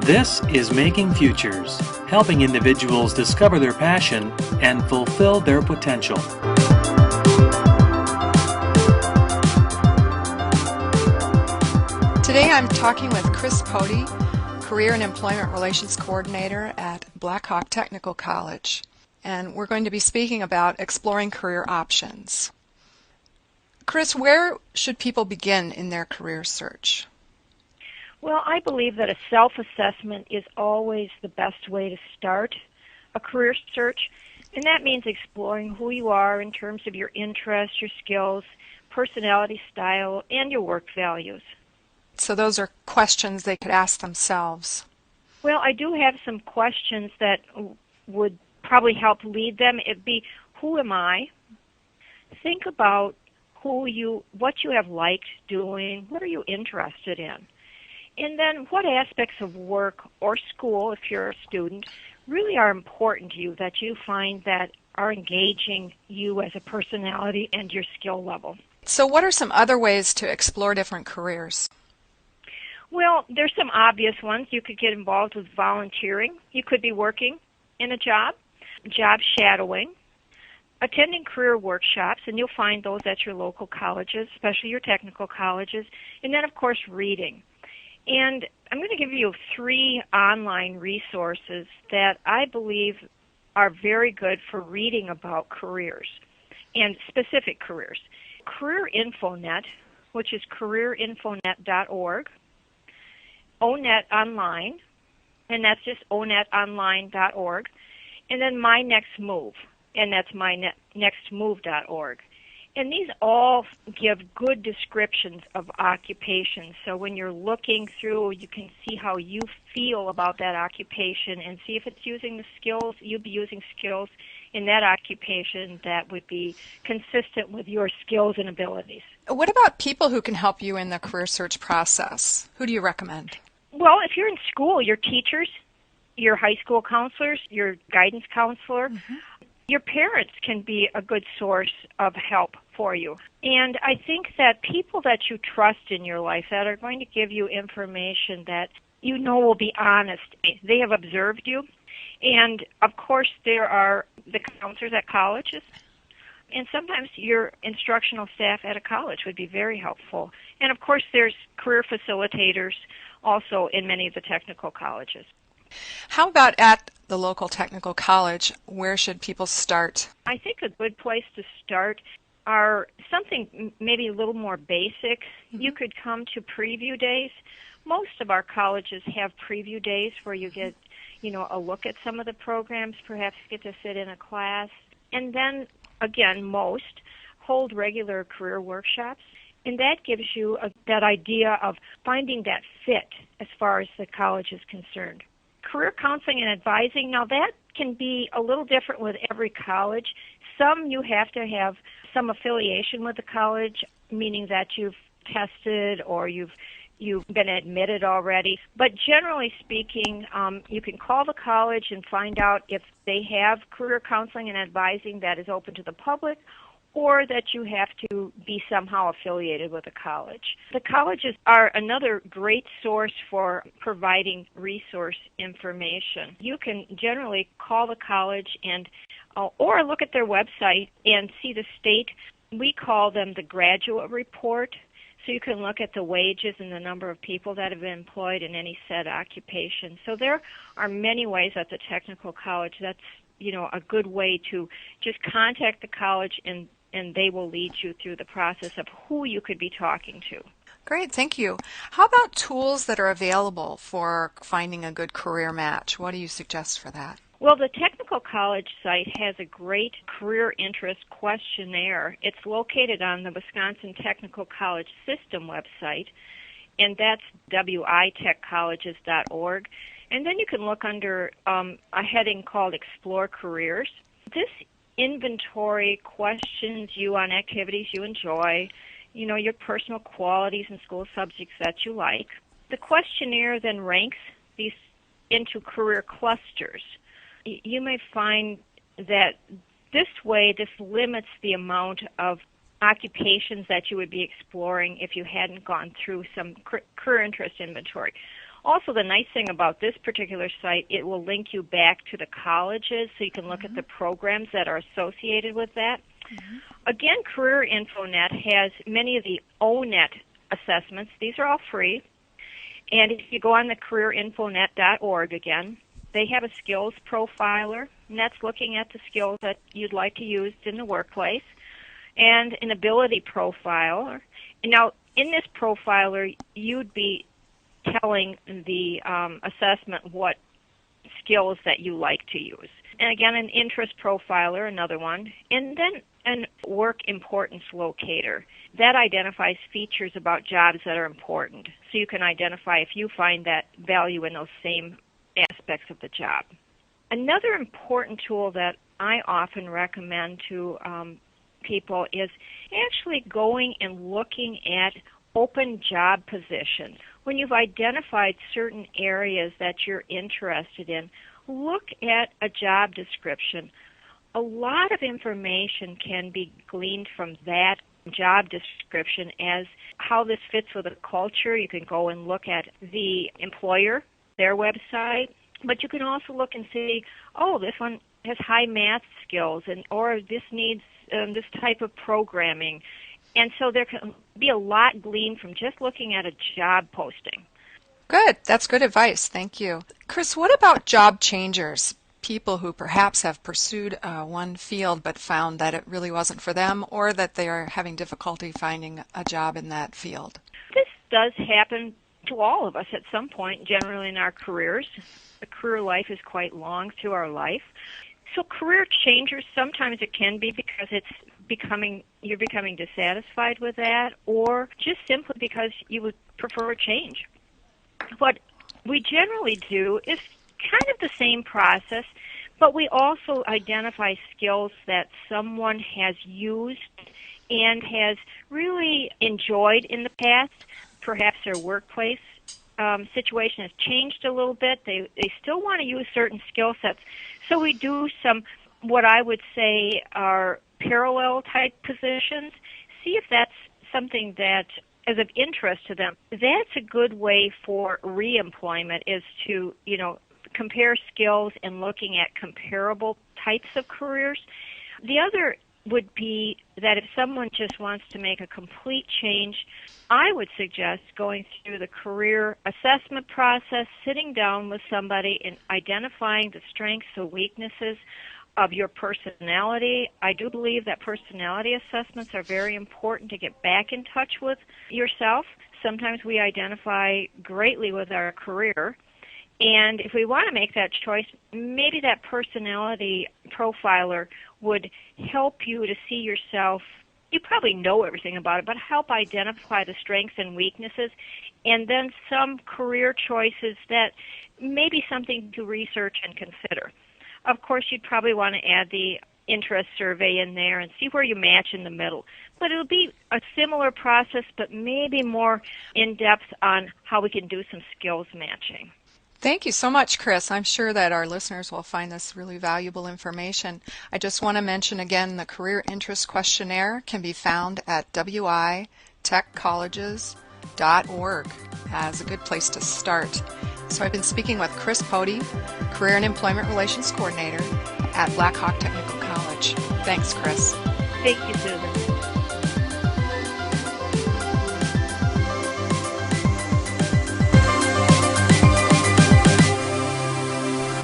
This is Making Futures, helping individuals discover their passion and fulfill their potential. Today I'm talking with Chris Pody, Career and Employment Relations Coordinator at Blackhawk Technical College, and we're going to be speaking about exploring career options. Chris, where should people begin in their career search? Well, I believe that a self-assessment is always the best way to start a career search, and that means exploring who you are in terms of your interests, your skills, personality style, and your work values. So those are questions they could ask themselves. Well, I do have some questions that would probably help lead them. It'd be, who am I? Think about what you have liked doing, what are you interested in? And then what aspects of work or school, if you're a student, really are important to you that you find that are engaging you as a personality and your skill level. So what are some other ways to explore different careers? Well, there's some obvious ones. You could get involved with volunteering. You could be working in a job shadowing, attending career workshops, and you'll find those at your local colleges, especially your technical colleges, and then, of course, reading. And I'm going to give you 3 online resources that I believe are very good for reading about careers and specific careers. CareerInfoNet, which is careerinfonet.org, ONET Online, and that's just onetonline.org, and then My Next Move, and that's mynextmove.org. And these all give good descriptions of occupations. So when you're looking through, you can see how you feel about that occupation and see if it's using the skills, you'd be using skills in that occupation that would be consistent with your skills and abilities. What about people who can help you in the career search process? Who do you recommend? Well, if you're in school, your teachers, your high school counselors, your guidance counselor, your parents can be a good source of help for you. And I think that people that you trust in your life that are going to give you information that you know will be honest, they have observed you. And, of course, there are the counselors at colleges. And sometimes your instructional staff at a college would be very helpful. And, of course, there's career facilitators also in many of the technical colleges. How about at the local technical college? Where should people start? I think a good place to start are something maybe a little more basic. You could come to preview days. Most of our colleges have preview days where you get, a look at some of the programs, perhaps get to sit in a class. And then, again, most hold regular career workshops. And that gives you that idea of finding that fit as far as the college is concerned. Career counseling and advising, now that can be a little different with every college. Some you have to have some affiliation with the college, meaning that you've tested or you've been admitted already. But generally speaking, you can call the college and find out if they have career counseling and advising that is open to the public, or that you have to be somehow affiliated with a college. The colleges are another great source for providing resource information. You can generally call the college and or look at their website and see the state. We call them the graduate report. So you can look at the wages and the number of people that have been employed in any said occupation. So there are many ways at the technical college. That's a good way to just contact the college and they will lead you through the process of who you could be talking to. Great, thank you. How about tools that are available for finding a good career match? What do you suggest for that? Well, the technical college site has a great career interest questionnaire. It's located on the Wisconsin Technical College System website, and that's witechcolleges.org. And then you can look under a heading called Explore Careers. This inventory questions you on activities you enjoy, your personal qualities and school subjects that you like. The questionnaire then ranks these into career clusters. You may find that this limits the amount of occupations that you would be exploring if you hadn't gone through some career interest inventory. Also, the nice thing about this particular site, it will link you back to the colleges so you can look at the programs that are associated with that. Again, CareerInfoNet has many of the ONET assessments. These are all free. And if you go on the careerinfonet.org again, they have a skills profiler, and that's looking at the skills that you'd like to use in the workplace, and an ability profiler. And now, in this profiler, you'd be telling the assessment what skills that you like to use. And again, an interest profiler, another one, and then an work importance locator. That identifies features about jobs that are important. So you can identify if you find that value in those same aspects of the job. Another important tool that I often recommend to people is actually going and looking at open job positions. When you've identified certain areas that you're interested in, look at a job description. A lot of information can be gleaned from that job description as how this fits with the culture. You can go and look at the employer, their website, but you can also look and see, oh, this one has high math skills, or this needs this type of programming. And so there can be a lot gleaned from just looking at a job posting. Good. That's good advice. Thank you. Chris, what about job changers? People who perhaps have pursued one field but found that it really wasn't for them, or that they are having difficulty finding a job in that field. This does happen to all of us at some point, generally in our careers. The career life is quite long through our life. So career changers, sometimes it can be because you're becoming dissatisfied with that, or just simply because you would prefer a change. What we generally do is kind of the same process, but we also identify skills that someone has used and has really enjoyed in the past. Perhaps their workplace situation has changed a little bit. They still want to use certain skill sets. So we do some, what I would say are parallel type positions. See if that's something that is of interest to them. That's a good way for reemployment, is to, compare skills and looking at comparable types of careers. The other would be that if someone just wants to make a complete change, I would suggest going through the career assessment process, sitting down with somebody and identifying the strengths and weaknesses of your personality. I do believe that personality assessments are very important to get back in touch with yourself. Sometimes we identify greatly with our career, and if we want to make that choice, maybe that personality profiler would help you to see yourself. You probably know everything about it, but help identify the strengths and weaknesses, and then some career choices that may be something to research and consider. Of course, you'd probably want to add the interest survey in there and see where you match in the middle. But it'll be a similar process, but maybe more in-depth on how we can do some skills matching. Thank you so much, Chris. I'm sure that our listeners will find this really valuable information. I just want to mention again, the Career Interest Questionnaire can be found at witechcolleges.org as a good place to start. So I've been speaking with Chris Pody, Career and Employment Relations Coordinator at Black Hawk Technical College. Thanks, Chris. Thank you, Susan.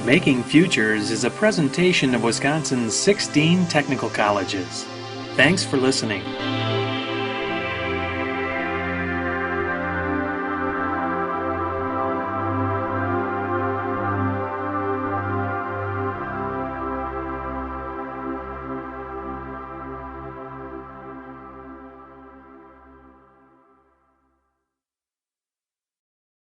Making Futures is a presentation of Wisconsin's 16 technical colleges. Thanks for listening.